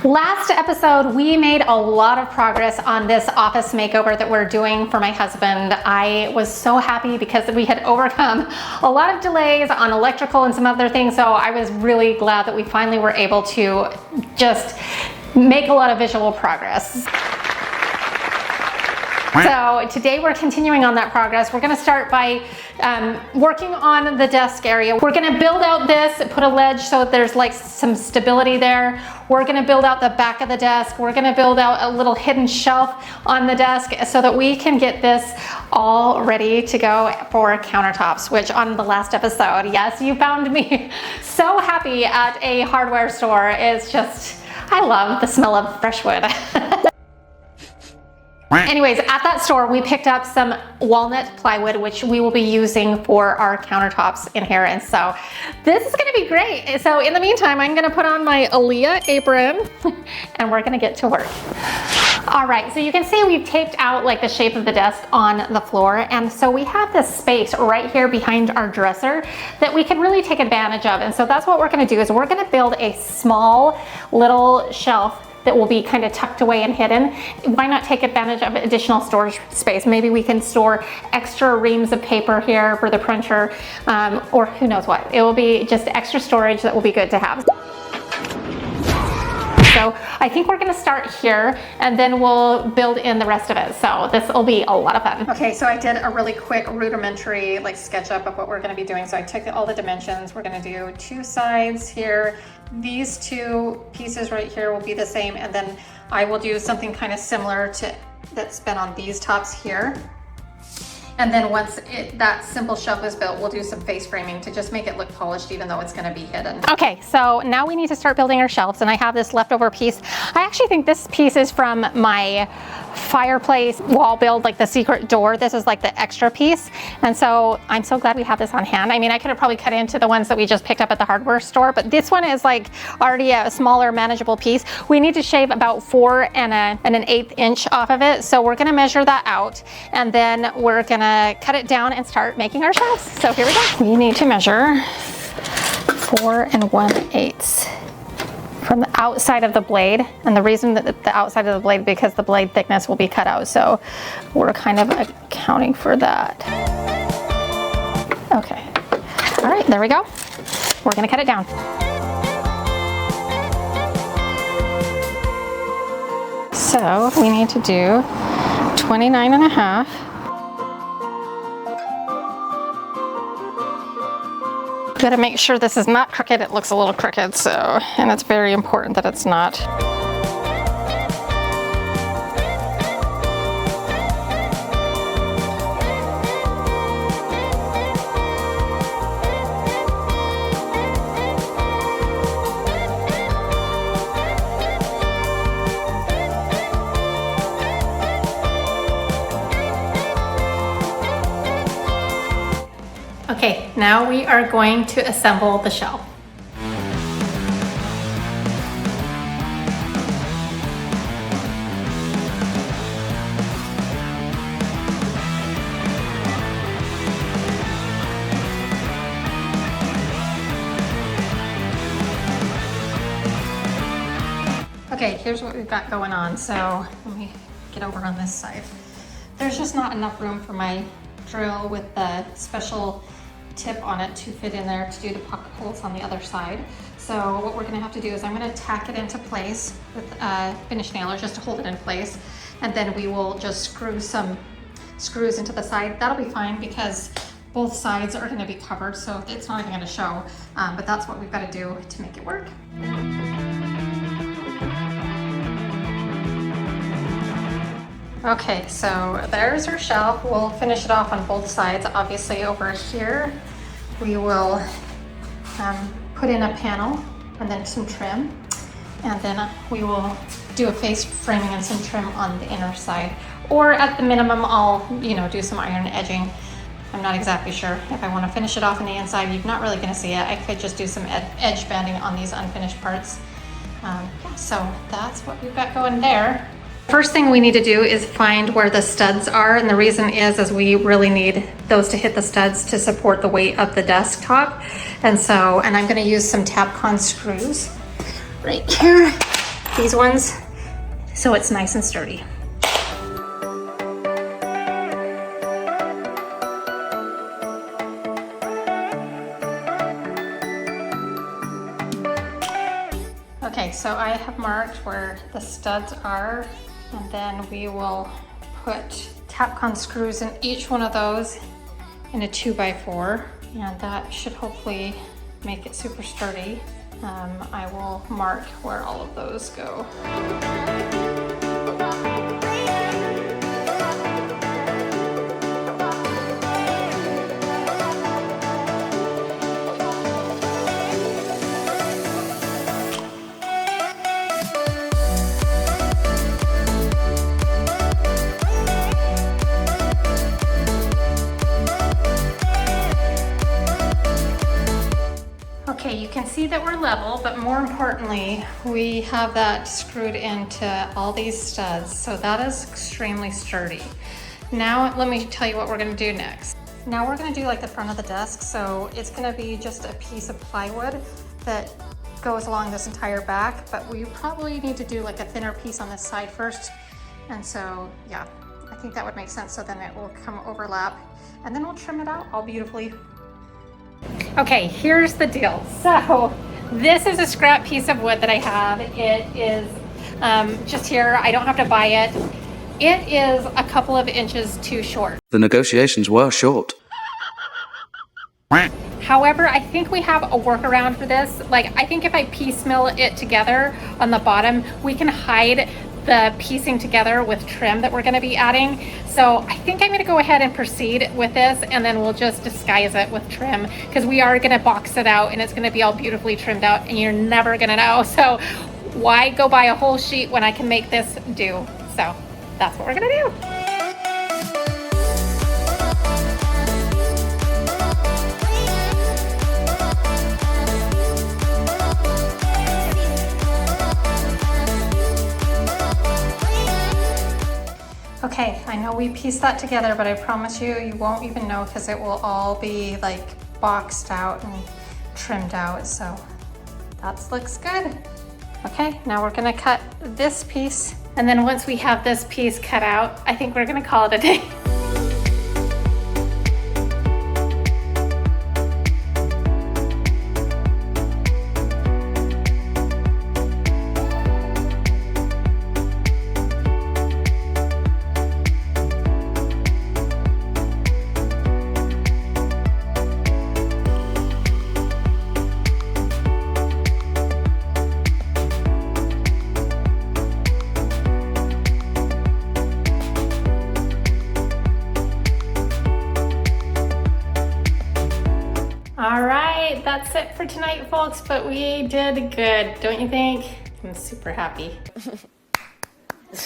Last episode, we made a lot of progress on this office makeover that we're doing for my husband. I was so happy because we had overcome a lot of delays on electrical and some other things, so I was really glad that we finally were able to just make a lot of visual progress. So today we're continuing on that progress. We're going to start by working on the desk area. We're going to build out this, put a ledge so there's like some stability there. We're going to build out the back of the desk. We're going to build out a little hidden shelf on the desk so that we can get this all ready to go for countertops, which on the last episode, yes, you found me so happy at a hardware store. It's just, I love the smell of fresh wood. Anyways, at that store, we picked up some walnut plywood, which we will be using for our countertops in here. And so this is going to be great. So in the meantime, I'm going to put on my Aleah apron and we're going to get to work. All right, so you can see we've taped out like the shape of the desk on the floor. And so we have this space right here behind our dresser that we can really take advantage of. And so that's what we're going to do is we're going to build a small little shelf that will be kind of tucked away and hidden. Why not take advantage of additional storage space? Maybe we can store extra reams of paper here for the printer, or who knows what. It will be just extra storage that will be good to have. So I think we're gonna start here and then we'll build in the rest of it. So this will be a lot of fun. Okay, so I did a really quick rudimentary like sketch up of what we're gonna be doing. So I took all the dimensions. We're gonna do two sides here. These two pieces right here will be the same, and then I will do something kind of similar to that's been on these tops here. And then once that simple shelf is built, we'll do some face framing to just make it look polished even though it's gonna be hidden. Okay, so now we need to start building our shelves, and I have this leftover piece. I actually think this piece is from my fireplace wall build, like the secret door. This is like the extra piece. And so I'm so glad we have this on hand. I mean, I could have probably cut into the ones that we just picked up at the hardware store, but this one is like already a smaller manageable piece. We need to shave about 4 and an 1/8 inch off of it. So we're gonna measure that out, and then we're gonna cut it down and start making our shelves. So here we go. We need to measure 4 1/8 from the outside of the blade. And the reason that the outside of the blade, because the blade thickness will be cut out. So we're kind of accounting for that. Okay. All right, there we go. We're gonna cut it down. So we need to do 29.5. Gotta make sure this is not crooked. It looks a little crooked, so, and it's very important that it's not. Okay, now we are going to assemble the shelf. Okay, here's what we've got going on. So let me get over on this side. There's just not enough room for my drill with the special tip on it to fit in there to do the pocket holes on the other side. So what we're gonna have to do is I'm gonna tack it into place with a finish nailer just to hold it in place. And then we will just screw some screws into the side. That'll be fine because both sides are gonna be covered, so it's not even gonna show, but that's what we've gotta do to make it work. Okay, so there's our shelf. We'll finish it off on both sides. Obviously over here, we will put in a panel and then some trim. And then we will do a face framing and some trim on the inner side. Or at the minimum, I'll, do some iron edging. I'm not exactly sure if I want to finish it off on the inside. You're not really going to see it. I could just do some edge banding on these unfinished parts. So that's what we've got going there. First thing we need to do is find where the studs are, and the reason is we really need those to hit the studs to support the weight of the desktop. And I'm going to use some Tapcon screws right here. these ones so it's nice and sturdy. Okay, so I have marked where the studs are, and then we will put Tapcon screws in each one of those in a 2x4, and that should hopefully make it super sturdy. I will mark where all of those go. Okay, you can see that we're level, but more importantly, we have that screwed into all these studs, so that is extremely sturdy. Now, let me tell you what we're gonna do next. Now we're gonna do like the front of the desk, so it's gonna be just a piece of plywood that goes along this entire back, but we probably need to do like a thinner piece on this side first. And so, yeah, I think that would make sense, so then it will come overlap, and then we'll trim it out all beautifully. Okay, here's the deal. So this is a scrap piece of wood that I have. It is just here. I don't have to buy it. It is a couple of inches too short. The negotiations were short. However, I think we have a workaround for this. Like, I think if I piecemeal it together on the bottom, we can hide the piecing together with trim that we're going to be adding. So I think I'm going to go ahead and proceed with this, and then we'll just disguise it with trim, because we are going to box it out and it's going to be all beautifully trimmed out and you're never going to know. So why go buy a whole sheet when I can make this do? So that's what we're going to do. Okay, I know we pieced that together, but I promise you, you won't even know, because it will all be like boxed out and trimmed out. So that looks good. Okay, now we're gonna cut this piece. And then once we have this piece cut out, I think we're gonna call it a day. All right, that's it for tonight, folks, but we did good, don't you think? I'm super happy.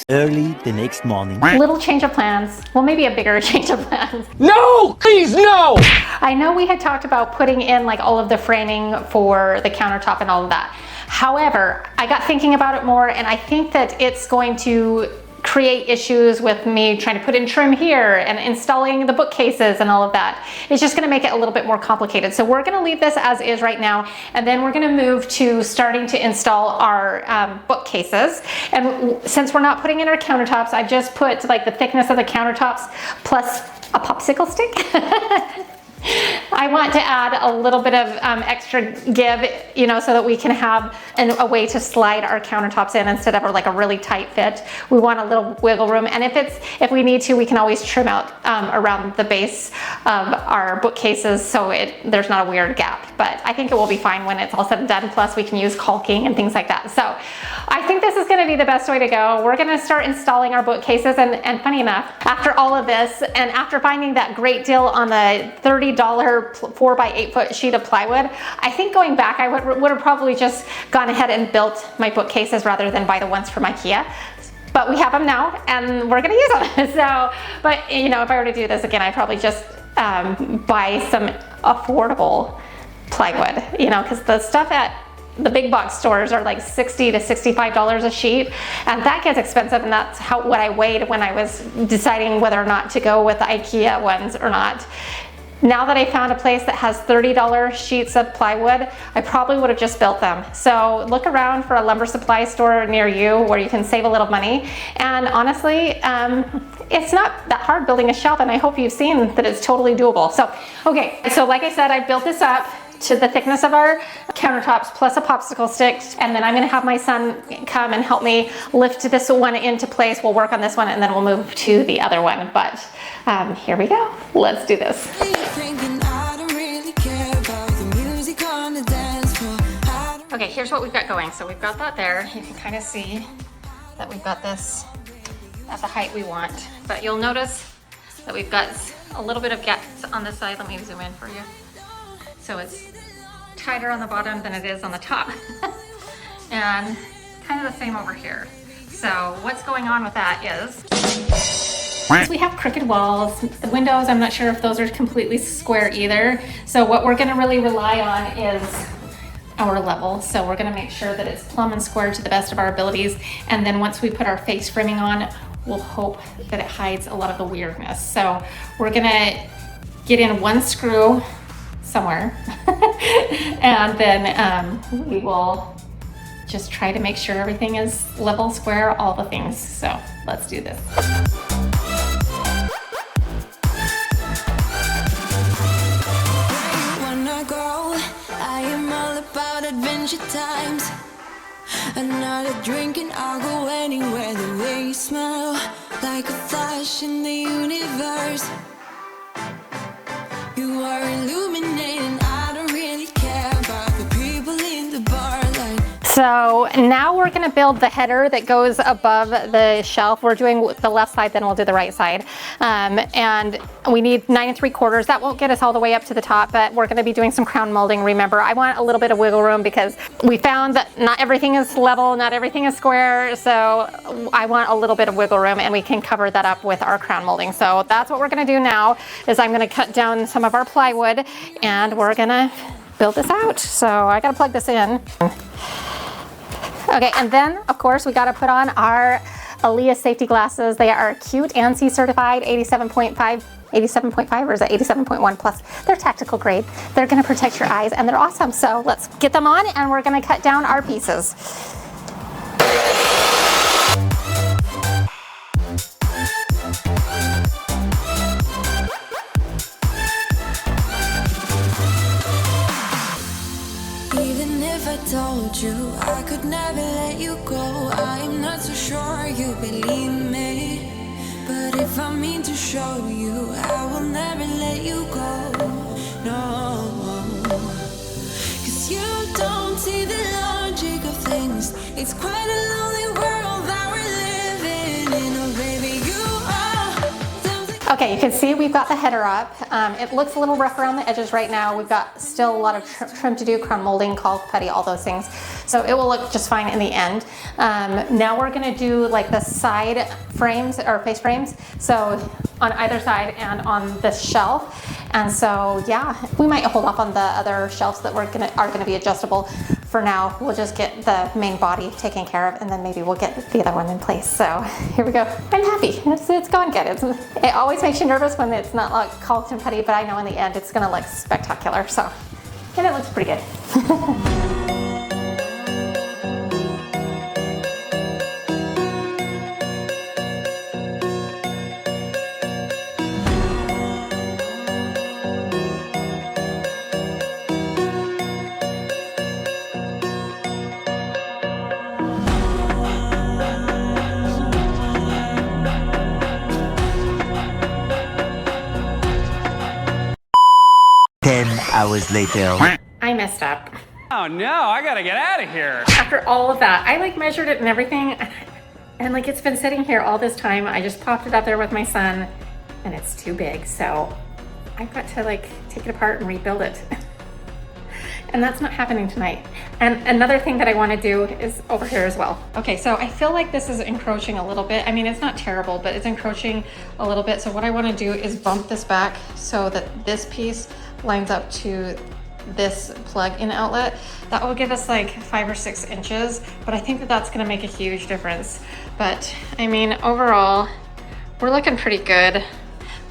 Early the next morning. Little change of plans. Well, maybe a bigger change of plans. No, please, no! I know we had talked about putting in like all of the framing for the countertop and all of that. However, I got thinking about it more, and I think that it's going to create issues with me trying to put in trim here and installing the bookcases and all of that. It's just gonna make it a little bit more complicated. So we're gonna leave this as is right now, and then we're gonna move to starting to install our bookcases. And since we're not putting in our countertops, I just put like the thickness of the countertops plus a popsicle stick. I want to add a little bit of extra give, you know, so that we can have a way to slide our countertops in instead of like a really tight fit. We want a little wiggle room, and if we need to, we can always trim out around the base of our bookcases so there's not a weird gap. But I think it will be fine when it's all said and done. Plus, we can use caulking and things like that. So I think this is going to be the best way to go. We're going to start installing our bookcases, and funny enough, after all of this, and after finding that great deal on the $30 4x8 foot sheet of plywood, I think going back, I would have probably just gone ahead and built my bookcases rather than buy the ones from IKEA. But we have them now, and we're gonna use them. So, but you know, if I were to do this again, I'd probably just buy some affordable plywood, you know, because the stuff at the big box stores are like $60 to $65 a sheet, and that gets expensive. And that's what I weighed when I was deciding whether or not to go with the IKEA ones or not. Now that I found a place that has $30 sheets of plywood, I probably would have just built them. So look around for a lumber supply store near you where you can save a little money. And honestly, it's not that hard building a shelf, and I hope you've seen that it's totally doable. So, okay, so like I said, I built this up to the thickness of our countertops plus a popsicle stick, and then I'm gonna have my son come and help me lift this one into place. We'll work on this one and then we'll move to the other one. But here we go, let's do this. Okay, here's what we've got going. So we've got that there. You can kind of see that we've got this at the height we want, but you'll notice that we've got a little bit of gaps on this side. Let me zoom in for you. So it's tighter on the bottom than it is on the top. And kind of the same over here. So what's going on with that is we have crooked walls. The windows, I'm not sure if those are completely square either. So what we're gonna really rely on is our level. So we're gonna make sure that it's plumb and square to the best of our abilities. And then once we put our face framing on, we'll hope that it hides a lot of the weirdness. So we're gonna get in one screw somewhere and then we will just try to make sure everything is level, square, all the things. So let's do this. I am all about adventure times. Another drink and I'll go anywhere. The way you smell like a flash in the universe. You are illuminating. I don't really care about the people in the bar line. So now we're gonna build the header that goes above the shelf. We're doing the left side, then we'll do the right side. And we need 9 3/4. That won't get us all the way up to the top, but we're gonna be doing some crown molding. Remember, I want a little bit of wiggle room because we found that not everything is level, not everything is square. So I want a little bit of wiggle room, and we can cover that up with our crown molding. So that's what we're gonna do now, is I'm gonna cut down some of our plywood and we're gonna build this out. So I gotta plug this in. Okay, and then of course we got to put on our Aleah safety glasses. They are cute ANSI certified, 87.5 or is that 87.1 plus. They're tactical grade. They're going to protect your eyes and they're awesome. So let's get them on and we're going to cut down our pieces. Told you I could never let you go. I'm not so sure you believe me, but if I mean to show you, I will never let you go. No, 'cause you don't see the logic of things. It's quite a lonely world that we're living in. Oh baby, you are. Okay, you can see we've got the header up. It looks a little rough around the edges right now. We've got still a lot of trim to do, crown molding, caulk, putty, all those things. So it will look just fine in the end. Now we're gonna do like the side frames or face frames. So on either side and on the shelf. And so yeah, we might hold off on the other shelves that are gonna be adjustable. For now, we'll just get the main body taken care of and then maybe we'll get the other one in place. So here we go. I'm happy, it's going good. It always makes you nervous when it's not like caulked and putty, but I know in the end it's gonna look spectacular. So, and it looks pretty good. Hours later. I messed up. Oh no, I gotta get out of here. After all of that, I like measured it and everything, and like it's been sitting here all this time. I just popped it up there with my son and it's too big. So I've got to like take it apart and rebuild it. And that's not happening tonight. And another thing that I want to do is over here as well. Okay, so I feel like this is encroaching a little bit. I mean, it's not terrible, but it's encroaching a little bit. So what I want to do is bump this back so that this piece lines up to this plug-in outlet. That will give us like 5 or 6 inches, but I think that that's going to make a huge difference. But I mean, overall, we're looking pretty good.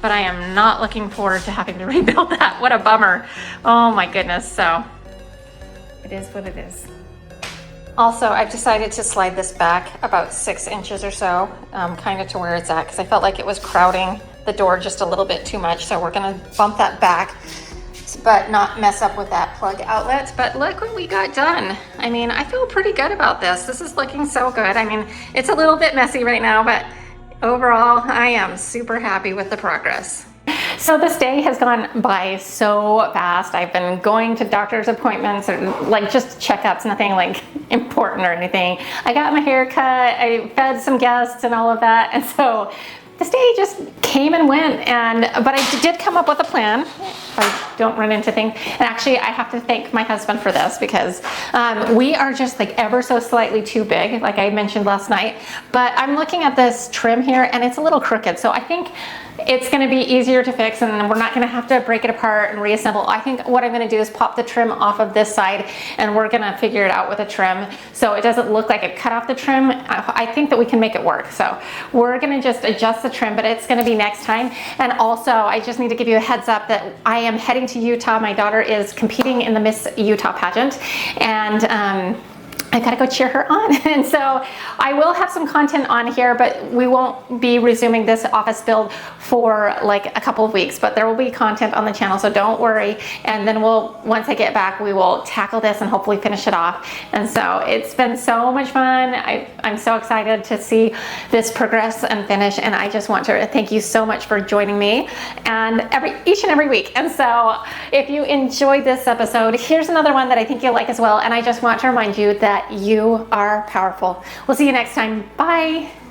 but I am not looking forward to having to rebuild that. What a bummer. Oh my goodness. So it is what it is. Also, I've decided to slide this back about 6 inches or so, kind of to where it's at, because I felt like it was crowding the door just a little bit too much. So we're gonna bump that back, but not mess up with that plug outlet. But look what we got done. I mean, I feel pretty good about this. This is looking so good. I mean, it's a little bit messy right now, but overall, I am super happy with the progress. So this day has gone by so fast. I've been going to doctor's appointments or like just checkups, nothing like important or anything. I got my hair cut, I fed some guests and all of that. And so this day just came and went, but I did come up with a plan. I don't run into things. And actually, I have to thank my husband for this because we are just like ever so slightly too big, like I mentioned last night. But I'm looking at this trim here and it's a little crooked. So I think it's gonna be easier to fix and we're not gonna have to break it apart and reassemble. I think what I'm gonna do is pop the trim off of this side and we're gonna figure it out with a trim so it doesn't look like it cut off the trim. I think that we can make it work. So we're gonna just adjust the trim, but it's gonna be next time. And also, I just need to give you a heads up that I am heading to Utah. My daughter is competing in the Miss Utah pageant and I gotta go cheer her on. And so I will have some content on here, but we won't be resuming this office build for like a couple of weeks, but there will be content on the channel, so don't worry. And then once I get back, we will tackle this and hopefully finish it off. And so it's been so much fun. I'm so excited to see this progress and finish. And I just want to thank you so much for joining me and each and every week. And so if you enjoyed this episode, here's another one that I think you'll like as well. And I just want to remind you that you are powerful. We'll see you next time. Bye.